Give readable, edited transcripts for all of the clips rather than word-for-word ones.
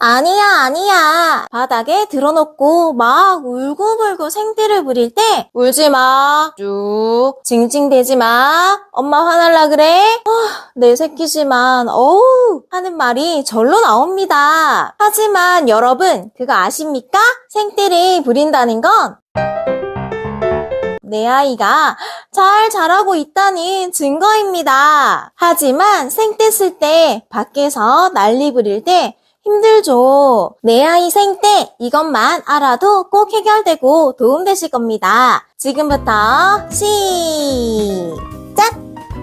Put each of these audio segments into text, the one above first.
아니야, 아니야. 바닥에 들어놓고 막 울고불고 생떼를 부릴 때 울지 마. 쭉. 징징대지 마. 엄마 화날라 그래? 내 새끼지만 어우 하는 말이 절로 나옵니다. 하지만 여러분 그거 아십니까? 생떼를 부린다는 건 내 아이가 잘 자라고 있다는 증거입니다. 하지만 생떼 쓸 때 밖에서 난리 부릴 때 힘들죠. 내 아이 생떼 이것만 알아도 꼭 해결되고 도움되실 겁니다. 지금부터 시작!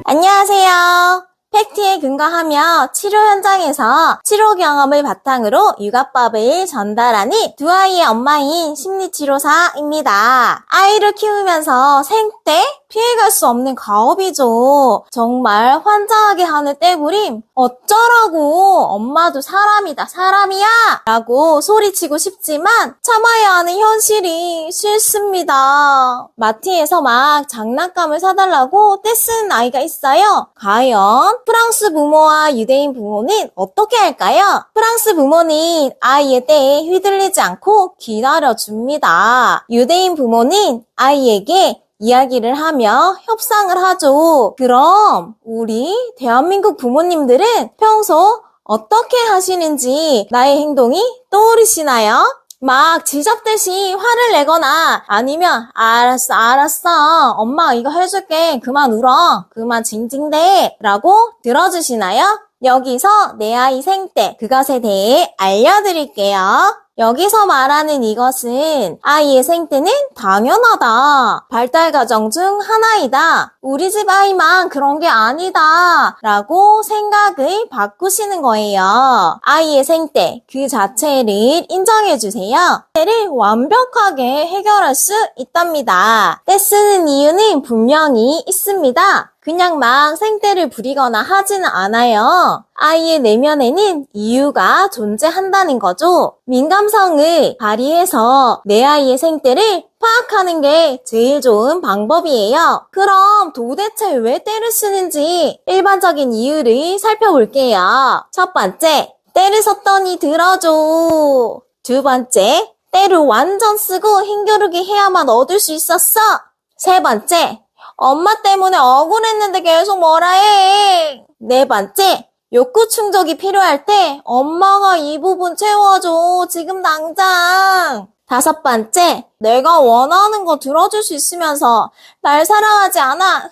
안녕하세요. 팩트에 근거하며 치료 현장에서 치료 경험을 바탕으로 육아법을 전달하는 두 아이의 엄마인 심리치료사입니다. 아이를 키우면서 생떼? 피해갈 수 없는 가업이죠. 정말 환장하게 하는 떼부림 어쩌라고 엄마도 사람이다 사람이야 라고 소리치고 싶지만 참아야 하는 현실이 싫습니다. 마트에서 막 장난감을 사달라고 떼쓰는 아이가 있어요. 과연 프랑스 부모와 유대인 부모는 어떻게 할까요? 프랑스 부모는 아이의 떼에 휘둘리지 않고 기다려줍니다. 유대인 부모는 아이에게 이야기를 하며 협상을 하죠. 그럼 우리 대한민국 부모님들은 평소 어떻게 하시는지 나의 행동이 떠오르시나요? 막 지잡듯이 화를 내거나 아니면 알았어 엄마 이거 해줄게 그만 울어 그만 징징대 라고 들어주시나요? 여기서 내 아이 생떼 그것에 대해 알려드릴게요. 여기서 말하는 이것은 아이의 생떼는 당연하다. 발달 과정 중 하나이다. 우리 집 아이만 그런 게 아니다. 라고 생각을 바꾸시는 거예요. 아이의 생떼 그 자체를 인정해주세요. 떼를 완벽하게 해결할 수 있답니다. 떼 쓰는 이유는 분명히 있습니다. 그냥 막 생떼를 부리거나 하지는 않아요. 아이의 내면에는 이유가 존재한다는 거죠. 민감성을 발휘해서 내 아이의 생떼를 파악하는 게 제일 좋은 방법이에요. 그럼 도대체 왜 떼를 쓰는지 일반적인 이유를 살펴볼게요. 첫 번째, 떼를 썼더니 들어줘. 두 번째, 떼를 완전 쓰고 힘겨루기 해야만 얻을 수 있었어. 세 번째, 엄마 때문에 억울했는데 계속 뭐라 해. 네 번째, 욕구 충족이 필요할 때 엄마가 이 부분 채워줘. 지금 당장. 다섯 번째, 내가 원하는 거 들어줄 수 있으면서 날 사랑하지 않아.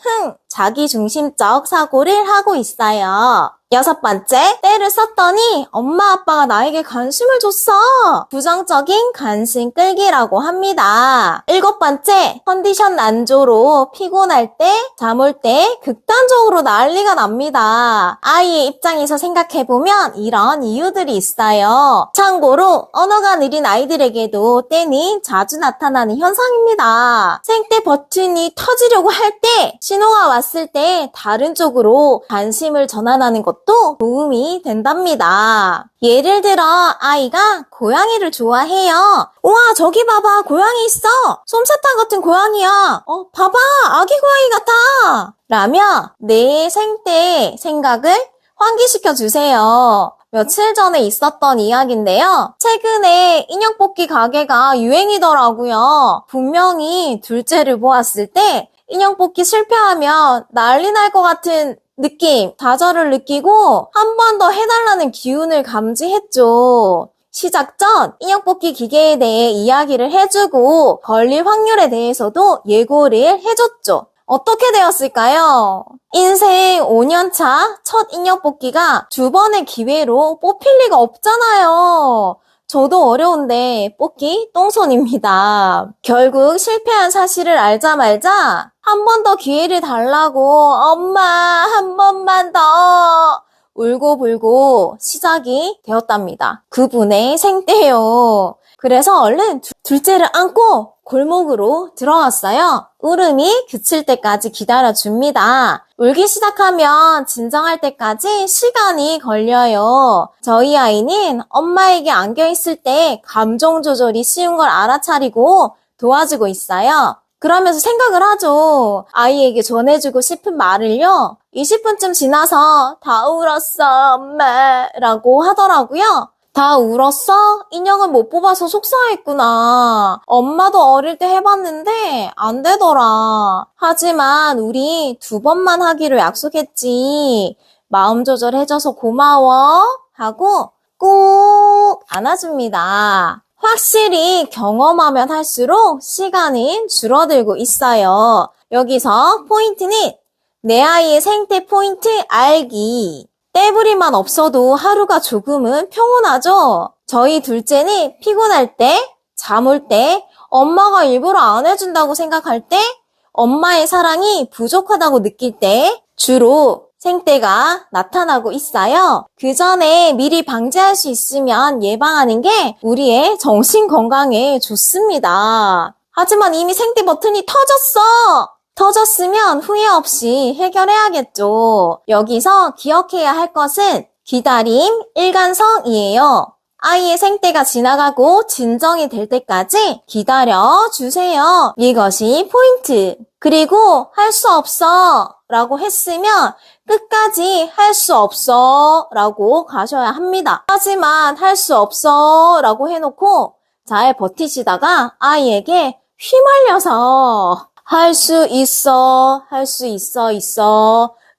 자기중심적 사고를 하고 있어요. 여섯 번째, 떼를 썼더니 엄마 아빠가 나에게 관심을 줬어. 부정적인 관심 끌기라고 합니다. 일곱 번째, 컨디션 난조로 피곤할 때, 잠 올 때 극단적으로 난리가 납니다. 아이의 입장에서 생각해보면 이런 이유들이 있어요. 참고로 언어가 느린 아이들에게도 떼는 자주 나타나는 현상입니다. 생떼 버튼이 터지려고 할 때, 신호가 왔을 때 다른 쪽으로 관심을 전환하는 것도 도움이 된답니다. 예를 들어 아이가 고양이를 좋아해요. 우와 저기 봐봐 고양이 있어. 솜사탕 같은 고양이야. 봐봐 아기 고양이 같아. 라며 내 생떼 생각을 환기시켜 주세요. 며칠 전에 있었던 이야기인데요. 최근에 인형 뽑기 가게가 유행이더라고요. 분명히 둘째를 보았을 때 인형 뽑기 실패하면 난리 날 것 같은 느낌, 좌절을 느끼고 한 번 더 해달라는 기운을 감지했죠. 시작 전 인형 뽑기 기계에 대해 이야기를 해주고 걸릴 확률에 대해서도 예고를 해줬죠. 어떻게 되었을까요? 인생 5년차 첫 인형 뽑기가 두 번의 기회로 뽑힐 리가 없잖아요. 저도 어려운데 뽑기 똥손입니다. 결국 실패한 사실을 알자마자 한 번 더 기회를 달라고 엄마 한 번만 더 울고불고 시작이 되었답니다. 그분의 생떼요. 그래서 얼른 둘째를 안고 골목으로 들어갔어요. 울음이 그칠 때까지 기다려줍니다. 울기 시작하면 진정할 때까지 시간이 걸려요. 저희 아이는 엄마에게 안겨있을 때 감정 조절이 쉬운 걸 알아차리고 도와주고 있어요. 그러면서 생각을 하죠. 아이에게 전해주고 싶은 말을요. 20분쯤 지나서 다 울었어 엄마 라고 하더라고요. 다 울었어? 인형을 못 뽑아서 속상했구나. 엄마도 어릴 때 해봤는데 안 되더라. 하지만 우리 2번만 하기로 약속했지. 마음 조절해줘서 고마워. 하고 꼭 안아줍니다. 확실히 경험하면 할수록 시간은 줄어들고 있어요. 여기서 포인트는 내 아이의 생태 포인트 알기. 떼부리만 없어도 하루가 조금은 평온하죠? 저희 둘째는 피곤할 때, 잠 올 때, 엄마가 일부러 안 해준다고 생각할 때, 엄마의 사랑이 부족하다고 느낄 때 주로 생떼가 나타나고 있어요. 그 전에 미리 방지할 수 있으면 예방하는 게 우리의 정신 건강에 좋습니다. 하지만 이미 생떼 버튼이 터졌으면 후회 없이 해결해야겠죠. 여기서 기억해야 할 것은 기다림, 일관성이에요. 아이의 생떼가 지나가고 진정이 될 때까지 기다려주세요. 이것이 포인트. 그리고 할 수 없어 라고 했으면 끝까지 할 수 없어 라고 가셔야 합니다. 하지만 할 수 없어 라고 해놓고 잘 버티시다가 아이에게 휘말려서 할 수 있어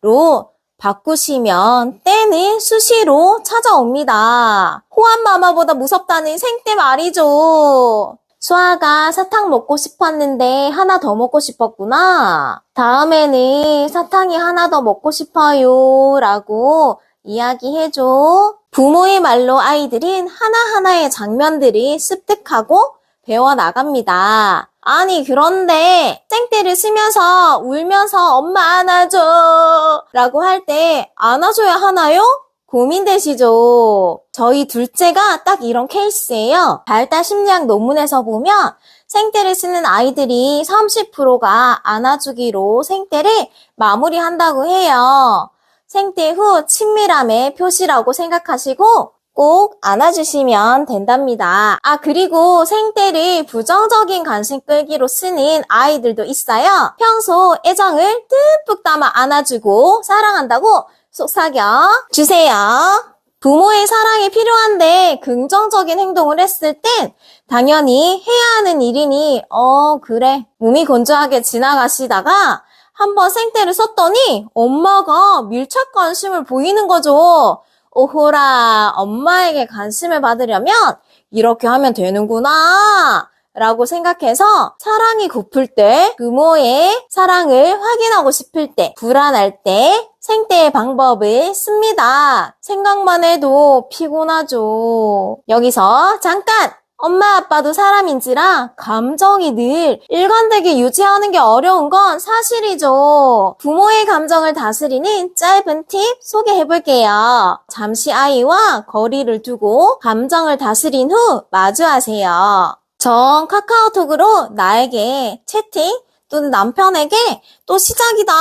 로 바꾸시면 때는 수시로 찾아옵니다. 호환마마보다 무섭다는 생떼 말이죠. 수아가 사탕 먹고 싶었는데 하나 더 먹고 싶었구나. 다음에는 사탕이 하나 더 먹고 싶어요 라고 이야기해줘. 부모의 말로 아이들은 하나하나의 장면들이 습득하고 배워나갑니다. 아니 그런데 생떼를 쓰면서 울면서 엄마 안아줘 라고 할 때 안아줘야 하나요? 고민되시죠? 저희 둘째가 딱 이런 케이스예요. 발달 심리학 논문에서 보면 생떼를 쓰는 아이들이 30%가 안아주기로 생떼를 마무리한다고 해요. 생떼 후 친밀함의 표시라고 생각하시고 꼭 안아주시면 된답니다. 그리고 생떼를 부정적인 관심 끌기로 쓰는 아이들도 있어요. 평소 애정을 듬뿍 담아 안아주고 사랑한다고 속삭여 주세요. 부모의 사랑이 필요한데 긍정적인 행동을 했을 땐 당연히 해야 하는 일이니 그래 몸이 건조하게 지나가시다가 한번 생떼를 썼더니 엄마가 밀착 관심을 보이는 거죠. 오호라, 엄마에게 관심을 받으려면 이렇게 하면 되는구나 라고 생각해서 사랑이 고플 때, 부모의 사랑을 확인하고 싶을 때, 불안할 때 생떼의 방법을 씁니다. 생각만 해도 피곤하죠. 여기서 잠깐! 엄마 아빠도 사람인지라 감정이 늘 일관되게 유지하는 게 어려운 건 사실이죠. 부모의 감정을 다스리는 짧은 팁 소개해볼게요. 잠시 아이와 거리를 두고 감정을 다스린 후 마주하세요. 전 카카오톡으로 나에게 채팅 또는 남편에게 또 시작이다.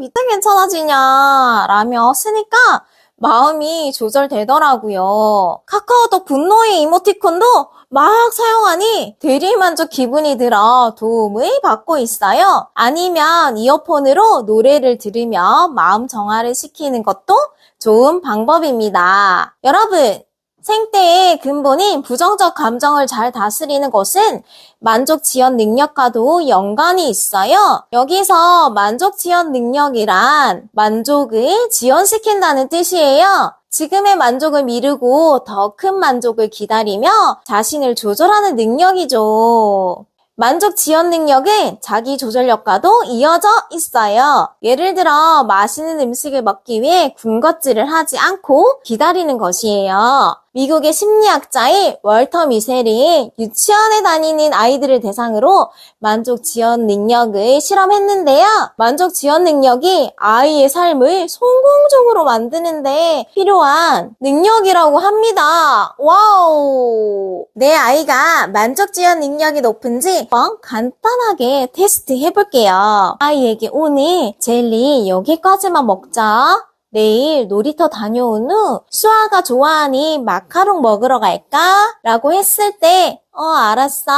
밑에 괜찮아지냐 라며 쓰니까 마음이 조절되더라고요. 카카오톡 분노의 이모티콘도 막 사용하니 대리만족 기분이 들어 도움을 받고 있어요. 아니면 이어폰으로 노래를 들으며 마음 정화를 시키는 것도 좋은 방법입니다. 여러분, 생떼의 근본인 부정적 감정을 잘 다스리는 것은 만족 지연 능력과도 연관이 있어요. 여기서 만족 지연 능력이란 만족을 지연시킨다는 뜻이에요. 지금의 만족을 미루고 더 큰 만족을 기다리며 자신을 조절하는 능력이죠. 만족 지연 능력은 자기 조절력과도 이어져 있어요. 예를 들어 맛있는 음식을 먹기 위해 군것질을 하지 않고 기다리는 것이에요. 미국의 심리학자인 월터 미셀이 유치원에 다니는 아이들을 대상으로 만족 지연 능력을 실험했는데요. 만족 지연 능력이 아이의 삶을 성공적으로 만드는데 필요한 능력이라고 합니다. 와우! 내 아이가 만족 지연 능력이 높은지 한번 간단하게 테스트 해볼게요. 아이에게 오늘 젤리 여기까지만 먹자. 내일 놀이터 다녀온 후 수아가 좋아하는 마카롱 먹으러 갈까? 라고 했을 때 알았어.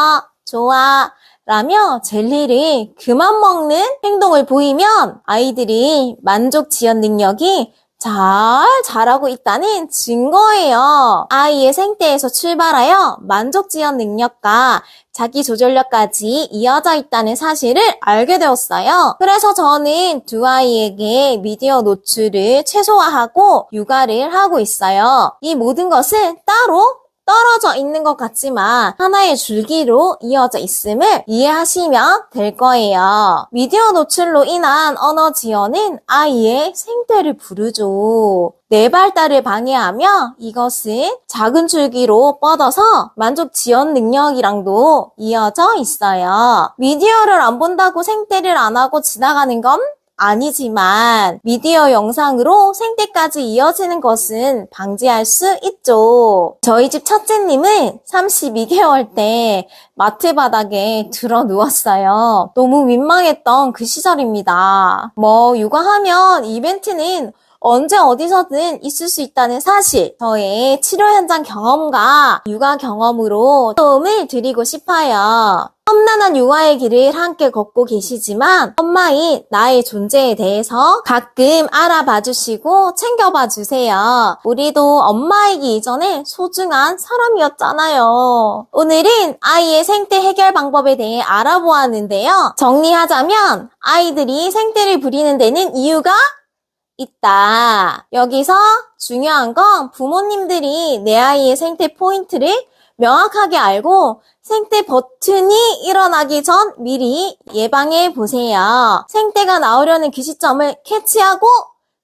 좋아. 라며 젤리를 그만 먹는 행동을 보이면 아이들이 만족 지연 능력이 잘 자라고 있다는 증거예요. 아이의 생태에서 출발하여 만족지원 능력과 자기 조절력까지 이어져 있다는 사실을 알게 되었어요. 그래서 저는 두 아이에게 미디어 노출을 최소화하고 육아를 하고 있어요. 이 모든 것은 따로 떨어져 있는 것 같지만 하나의 줄기로 이어져 있음을 이해하시면 될 거예요. 미디어 노출로 인한 언어 지연은 아이의 생태를 부르죠. 뇌 발달을 방해하며 이것은 작은 줄기로 뻗어서 만족 지연 능력이랑도 이어져 있어요. 미디어를 안 본다고 생태를 안 하고 지나가는 건 아니지만 미디어 영상으로 생태까지 이어지는 것은 방지할 수 있죠. 저희 집 첫째님은 32개월 때 마트 바닥에 들어 누웠어요. 너무 민망했던 그 시절입니다. 육아하면 이벤트는 언제 어디서든 있을 수 있다는 사실, 저의 치료 현장 경험과 육아 경험으로 도움을 드리고 싶어요. 험난한 육아의 길을 함께 걷고 계시지만 엄마인 나의 존재에 대해서 가끔 알아봐 주시고 챙겨봐 주세요. 우리도 엄마이기 이전에 소중한 사람이었잖아요. 오늘은 아이의 생태 해결 방법에 대해 알아보았는데요. 정리하자면 아이들이 생태를 부리는 데는 이유가 있다. 여기서 중요한 건 부모님들이 내 아이의 생태 포인트를 명확하게 알고 생태 버튼이 일어나기 전 미리 예방해 보세요. 생태가 나오려는 그 시점을 캐치하고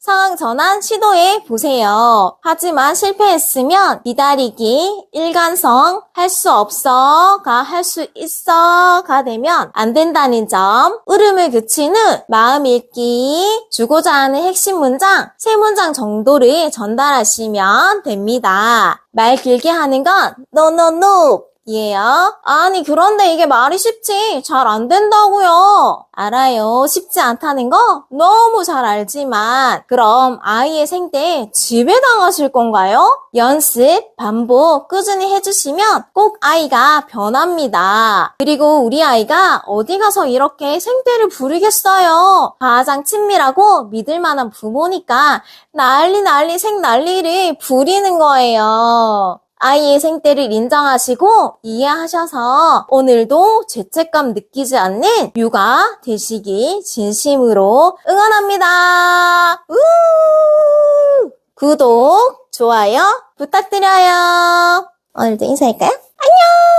상황 전환 시도해 보세요. 하지만 실패했으면 기다리기, 일관성, 할 수 없어가 할 수 있어가 되면 안 된다는 점, 울음을 그친 후 마음 읽기, 주고자 하는 핵심 문장 3문장 정도를 전달하시면 됩니다. 말 길게 하는 건 no 이에요. 아니 그런데 이게 말이 쉽지 잘 안 된다고요. 알아요. 쉽지 않다는 거 너무 잘 알지만 그럼 아이의 생태에 지배당하실 건가요? 연습, 반복 꾸준히 해주시면 꼭 아이가 변합니다. 그리고 우리 아이가 어디 가서 이렇게 생태를 부리겠어요. 가장 친밀하고 믿을 만한 부모니까 난리 생난리를 부리는 거예요. 아이의 생태를 인정하시고 이해하셔서 오늘도 죄책감 느끼지 않는 육아 되시기 진심으로 응원합니다. 구독, 좋아요 부탁드려요. 오늘도 인사할까요? 안녕!